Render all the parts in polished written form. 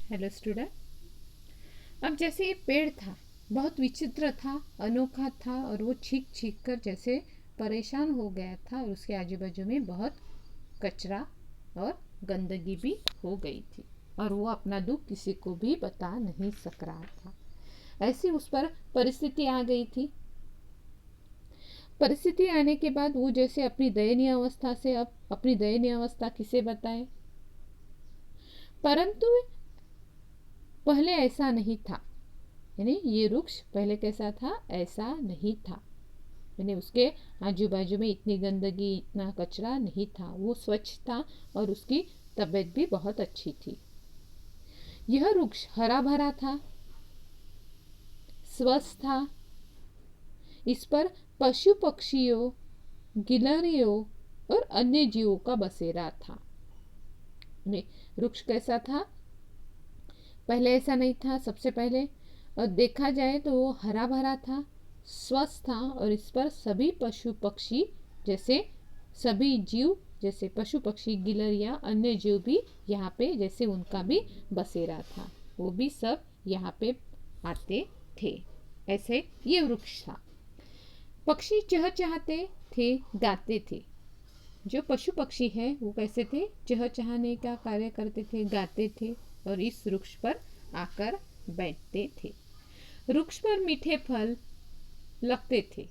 Hello student. अब जैसे ये पेड़ था, बहुत विचित्र था, अनोखा था, और वो छींक छींक कर जैसे परेशान हो गया था, और उसके आजू बाजू में बहुत कचरा और गंदगी भी हो गई थी, और वो अपना दुख किसी को भी बता नहीं सक रहा था। ऐसी उस पर परिस्थिति आ गई थी। परिस्थिति आने के बाद वो जैसे अपनी दयनीय अवस्था से अब अपनी दयनीय अवस्था किसे बताए। परंतु पहले ऐसा नहीं था। यानी ये वृक्ष पहले कैसा था, ऐसा नहीं था। यानी उसके आजू बाजू में इतनी गंदगी, इतना कचरा नहीं था। वो स्वच्छ था और उसकी तबीयत भी बहुत अच्छी थी। यह वृक्ष हरा भरा था, स्वस्थ था। इस पर पशु पक्षियों, गिलहरियों और अन्य जीवों का बसेरा था। वृक्ष कैसा था, पहले ऐसा नहीं था। सबसे पहले और देखा जाए तो वो हरा भरा था, स्वस्थ था, और इस पर सभी पशु पक्षी जैसे सभी जीव, जैसे पशु पक्षी, गिलहरियाँ, अन्य जीव भी यहाँ पे जैसे उनका भी बसेरा था। वो भी सब यहाँ पे आते थे। ऐसे ये वृक्ष था। पक्षी चहचहाते थे, गाते थे। जो पशु पक्षी हैं वो कैसे थे, चहचहाने का कार्य करते थे, गाते थे, और इस वृक्ष पर आकर बैठते थे। वृक्ष पर मीठे फल लगते थे।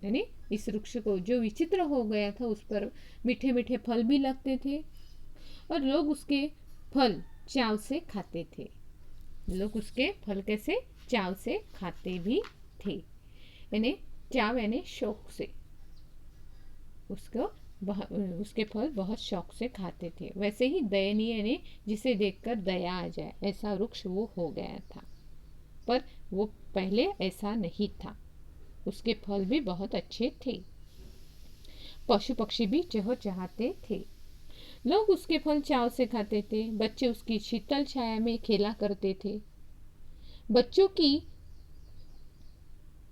यानी इस वृक्ष को जो विचित्र हो गया था, उस पर मीठे मीठे फल भी लगते थे, और लोग उसके फल चाव से खाते थे। लोग उसके फल कैसे, चाव से खाते भी थे। यानी चाव यानी शौक से उसको उसके फल बहुत शौक से खाते थे। वैसे ही दयनीय यानी जिसे देखकर दया आ जाए, ऐसा वृक्ष वो हो गया था। पर वो पहले ऐसा नहीं था। उसके फल भी बहुत अच्छे थे। पशु पक्षी भी चहचहाते थे। लोग उसके फल चाव से खाते थे। बच्चे उसकी शीतल छाया में खेला करते थे। बच्चों की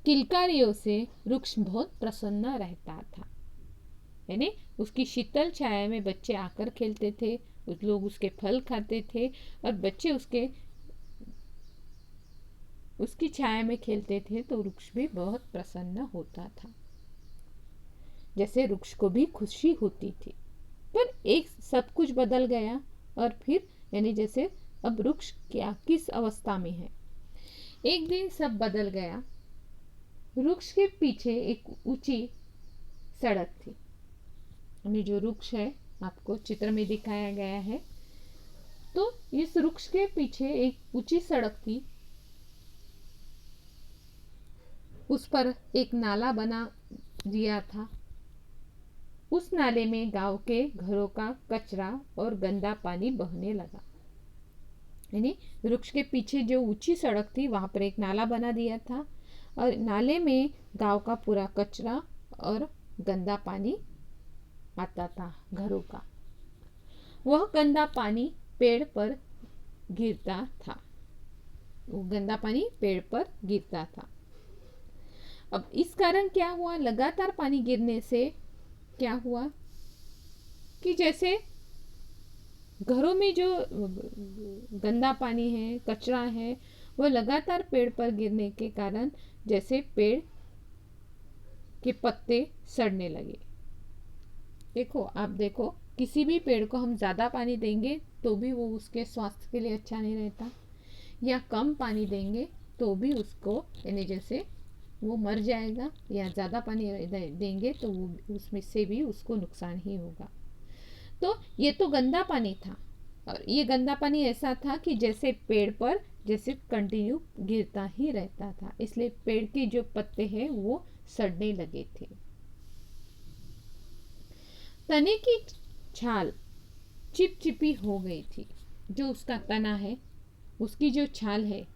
किलकारियों से वृक्ष बहुत प्रसन्न रहता था। यानी उसकी शीतल छाया में बच्चे आकर खेलते थे, लोग उसके फल खाते थे, और बच्चे उसकी छाया में खेलते थे, तो वृक्ष भी बहुत प्रसन्न होता था। जैसे वृक्ष को भी खुशी होती थी। पर एक सब कुछ बदल गया, और फिर यानी जैसे अब वृक्ष क्या किस अवस्था में है। एक दिन सब बदल गया। वृक्ष के पीछे एक ऊंची सड़क थी। यानी जो वृक्ष है आपको चित्र में दिखाया गया है, तो इस वृक्ष के पीछे एक ऊंची सड़क थी। उस पर एक नाला बना दिया था। उस नाले में गांव के घरों का कचरा और गंदा पानी बहने लगा। यानी वृक्ष के पीछे जो ऊंची सड़क थी, वहां पर एक नाला बना दिया था, और नाले में गांव का पूरा कचरा और गंदा पानी आता था घरों का। वह गंदा पानी पेड़ पर गिरता था। वो गंदा पानी पेड़ पर गिरता था। अब इस कारण क्या हुआ, लगातार पानी गिरने से क्या हुआ कि जैसे घरों में जो गंदा पानी है, कचरा है, वो लगातार पेड़ पर गिरने के कारण जैसे पेड़ के पत्ते सड़ने लगे। देखो, आप देखो, किसी भी पेड़ को हम ज़्यादा पानी देंगे तो भी वो उसके स्वास्थ्य के लिए अच्छा नहीं रहता, या कम पानी देंगे तो भी उसको यानी जैसे वो मर जाएगा, या ज़्यादा पानी देंगे तो वो उसमें से भी उसको नुकसान ही होगा। तो ये तो गंदा पानी था, और ये गंदा पानी ऐसा था कि जैसे पेड़ पर जैसे कंटिन्यू गिरता ही रहता था, इसलिए पेड़ के जो पत्ते हैं वो सड़ने लगे थे। तने की छाल चिपचिपी हो गई थी। जो उसका तना है, उसकी जो छाल है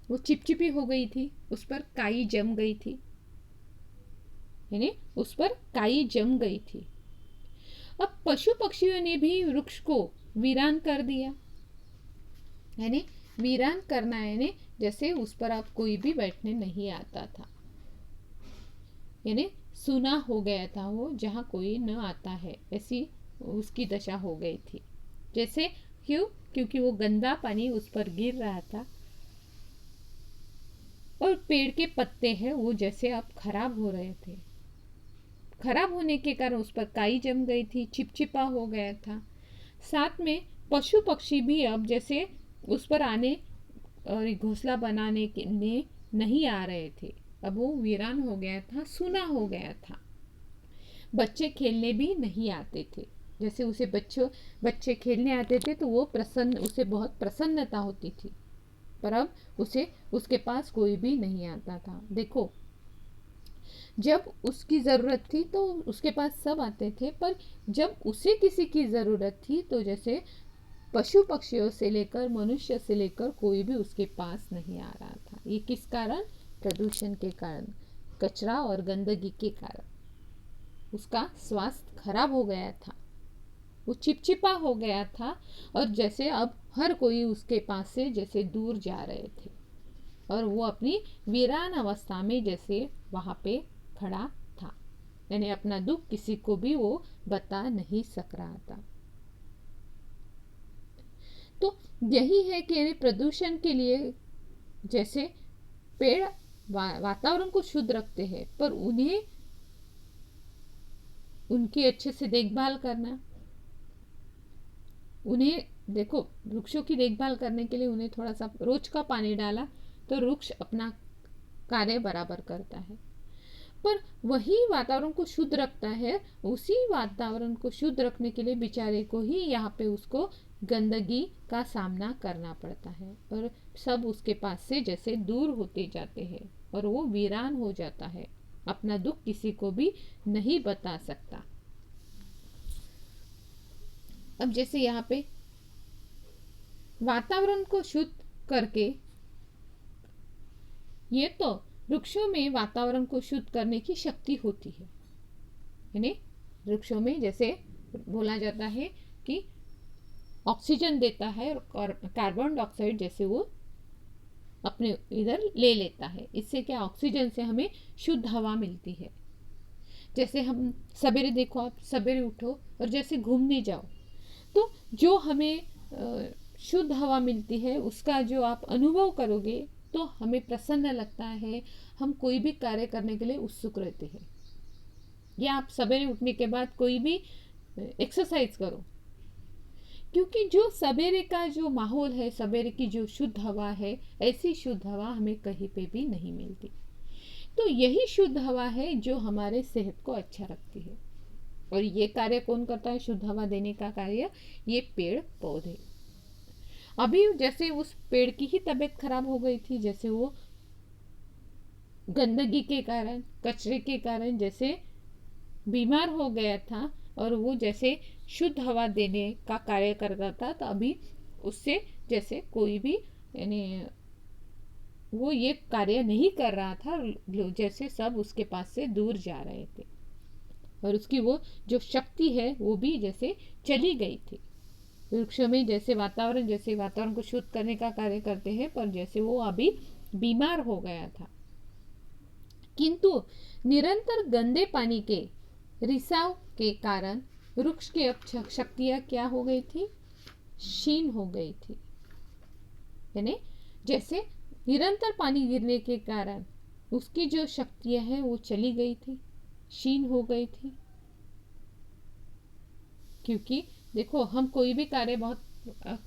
वो चिपचिपी हो गई थी। उस पर काई जम गई थी। यानी उस पर काई जम गई थी। अब पशु पक्षियों ने भी वृक्ष को वीरान कर दिया। यानी वीरान करना यानी जैसे उस पर अब कोई भी बैठने नहीं आता था। यानी सुना हो गया था वो, जहाँ कोई न आता है, ऐसी उसकी दशा हो गई थी। जैसे क्यों? क्योंकि वो गंदा पानी उस पर गिर रहा था और पेड़ के पत्ते हैं वो जैसे अब खराब हो रहे थे। खराब होने के कारण उस पर काई जम गई थी, चिपचिपा हो गया था। साथ में पशु पक्षी भी अब जैसे उस पर आने और घोंसला बनाने के लिए नहीं आ रहे थे। अब वो वीरान हो गया था, सूना हो गया था। बच्चे खेलने भी नहीं आते थे। जैसे उसे बच्चे खेलने आते थे तो वो उसे बहुत प्रसन्नता होती थी, पर अब उसे उसके पास कोई भी नहीं आता था। देखो, जब उसकी ज़रूरत थी तो उसके पास सब आते थे, पर जब उसे किसी की ज़रूरत थी तो जैसे पशु पक्षियों से लेकर मनुष्य से लेकर कोई भी उसके पास नहीं आ रहा था। ये किस कारण? प्रदूषण के कारण, कचरा और गंदगी के कारण उसका स्वास्थ्य खराब हो गया था। वो चिपचिपा हो गया था और जैसे अब हर कोई उसके पास से जैसे दूर जा रहे थे और वो अपनी वीरान अवस्था में जैसे वहां पे खड़ा था, यानी अपना दुख किसी को भी वो बता नहीं सक रहा था। तो यही है कि यानी प्रदूषण के लिए जैसे पेड़ वातावरण को शुद्ध रखते हैं, पर उन्हें उनकी अच्छे से देखभाल करना, उन्हें देखो वृक्षों की देखभाल करने के लिए उन्हें थोड़ा सा रोज का पानी डाला तो वृक्ष अपना कार्य बराबर करता है। पर वही वातावरण को शुद्ध रखता है, उसी वातावरण को शुद्ध रखने के लिए बेचारे को ही यहाँ पे उसको गंदगी का सामना करना पड़ता है और सब उसके पास से जैसे दूर होते जाते हैं और वो वीरान हो जाता है, अपना दुख किसी को भी नहीं बता सकता। अब जैसे यहाँ पे वातावरण को शुद्ध करके, ये तो वृक्षों में वातावरण को शुद्ध करने की शक्ति होती है, यानी वृक्षों में जैसे बोला जाता है कि ऑक्सीजन देता है और कार्बन डाइऑक्साइड जैसे वो अपने इधर ले लेता है। इससे क्या, ऑक्सीजन से हमें शुद्ध हवा मिलती है। जैसे हम सवेरे देखो, आप सवेरे उठो और जैसे घूमने जाओ तो जो हमें शुद्ध हवा मिलती है उसका जो आप अनुभव करोगे तो हमें प्रसन्न लगता है, हम कोई भी कार्य करने के लिए उत्सुक रहते हैं। या आप सवेरे उठने के बाद कोई भी एक्सरसाइज करो, क्योंकि जो सवेरे का जो माहौल है, सवेरे की जो शुद्ध हवा है, ऐसी शुद्ध हवा हमें कहीं पे भी नहीं मिलती। तो यही शुद्ध हवा है जो हमारे सेहत को अच्छा रखती है और ये कार्य कौन करता है? शुद्ध हवा देने का कार्य ये पेड़ पौधे। अभी जैसे उस पेड़ की ही तबीयत खराब हो गई थी, जैसे वो गंदगी के कारण, कचरे के कारण जैसे बीमार हो गया था और वो जैसे शुद्ध हवा देने का कार्य करता था, तो अभी उससे जैसे कोई भी यानी वो ये कार्य नहीं कर रहा था, जैसे सब उसके पास से दूर जा रहे थे और उसकी वो जो शक्ति है वो भी जैसे चली गई थी। वृक्षों में जैसे वातावरण को शुद्ध करने का कार्य करते हैं, पर जैसे वो अभी बीमार हो गया था। किंतु निरंतर गंदे पानी के रिसाव के कारण वृक्ष की अब शक्तियां क्या हो गई थी? क्षीण हो गई थी। यानी जैसे निरंतर पानी गिरने के कारण उसकी जो शक्तियां हैं वो चली गई थी, क्षीण हो गई थी। क्योंकि देखो, हम कोई भी कार्य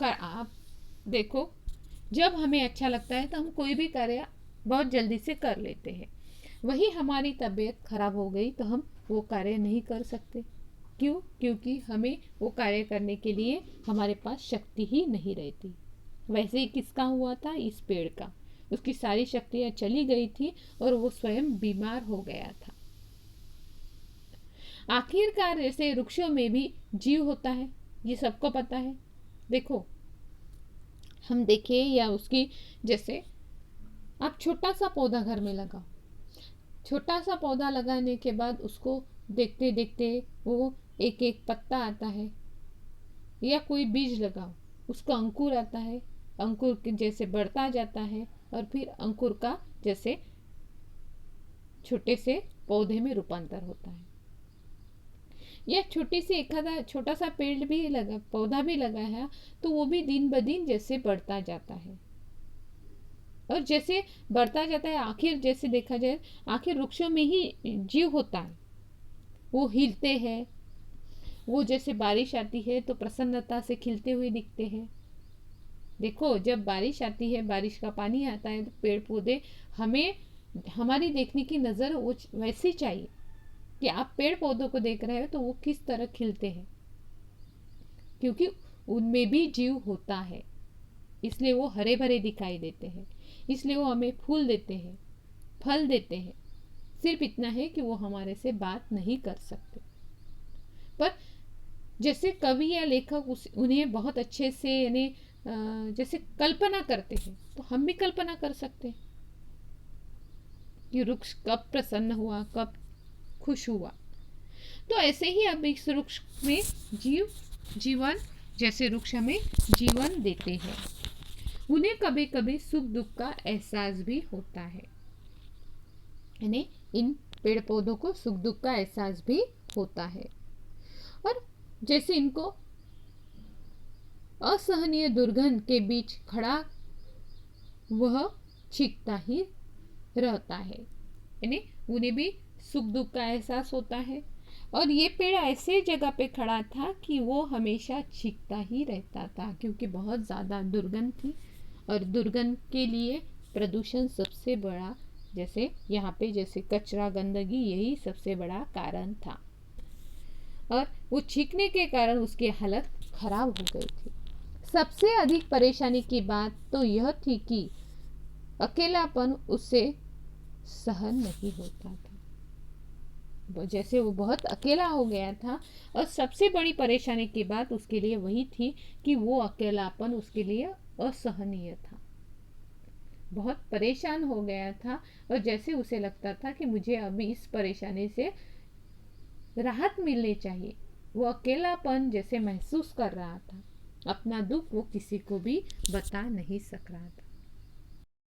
आप देखो, जब हमें अच्छा लगता है तो हम कोई भी कार्य बहुत जल्दी से कर लेते हैं। वही हमारी तबीयत खराब हो गई तो हम वो कार्य नहीं कर सकते। क्यों? क्योंकि हमें वो कार्य करने के लिए हमारे पास शक्ति ही नहीं रहती। वैसे ही किसका हुआ था? इस पेड़ का। उसकी सारी शक्तियाँ चली गई थी और वो स्वयं बीमार हो गया था। आखिरकार जैसे वृक्षों में भी जीव होता है, ये सबको पता है। देखो, हम देखें या उसकी जैसे आप छोटा सा पौधा घर में लगाओ, छोटा सा पौधा लगाने के बाद उसको देखते देखते वो एक एक पत्ता आता है, या कोई बीज लगाओ, उसको अंकुर आता है, अंकुर के जैसे बढ़ता जाता है और फिर अंकुर का जैसे छोटे से पौधे में रूपांतर होता है। या छोटी सी एक आधा छोटा सा पेड़ भी लगा, पौधा भी लगा है, तो वो भी दिन ब दिन जैसे बढ़ता जाता है। और जैसे बढ़ता जाता है, आखिर जैसे देखा जाए, आखिर वृक्षों में ही जीव होता है। वो हिलते हैं, वो जैसे बारिश आती है तो प्रसन्नता से खिलते हुए दिखते हैं। देखो, जब बारिश आती है, बारिश का पानी आता है, तो पेड़ पौधे हमें, हमारी देखने की नज़र वो वैसी चाहिए कि आप पेड़ पौधों को देख रहे हो तो वो किस तरह खिलते हैं, क्योंकि उनमें भी जीव होता है, इसलिए वो हरे भरे दिखाई देते हैं, इसलिए वो हमें फूल देते हैं, फल देते हैं। सिर्फ इतना है कि वो हमारे से बात नहीं कर सकते, पर जैसे कवि या लेखक उन्हें बहुत अच्छे से, यानी जैसे कल्पना करते हैं, तो हम भी कल्पना कर सकते हैं कि वृक्ष कब प्रसन्न हुआ, कब खुश हुआ। तो ऐसे ही अब इस वृक्ष में जीवन, जैसे वृक्ष हमें जीवन देते हैं, उन्हें कभी कभी सुख दुख का एहसास भी होता है, यानी इन पेड़ पौधों को सुख दुख का एहसास भी होता है। और जैसे इनको असहनीय दुर्गंध के बीच खड़ा वह चीखता ही रहता है, यानी उन्हें भी सुख दुख का एहसास होता है। और ये पेड़ ऐसे जगह पे खड़ा था कि वो हमेशा चीखता ही रहता था, क्योंकि बहुत ज़्यादा दुर्गंध थी, और दुर्गंध के लिए प्रदूषण सबसे बड़ा, जैसे यहाँ पे जैसे कचरा, गंदगी, यही सबसे बड़ा कारण था। और वो चीखने के कारण उसकी हालत खराब हो गई थी। सबसे अधिक परेशानी की बात तो यह थी कि अकेलापन उससे सहन नहीं होता था। जैसे वो बहुत अकेला हो गया था, और सबसे बड़ी परेशानी की बात उसके लिए वही थी कि वो अकेलापन उसके लिए असहनीय था, बहुत परेशान हो गया था। और जैसे उसे लगता था कि मुझे अभी इस परेशानी से राहत मिलनी चाहिए। वो अकेलापन जैसे महसूस कर रहा था, अपना दुख वो किसी को भी बता नहीं सक रहा था।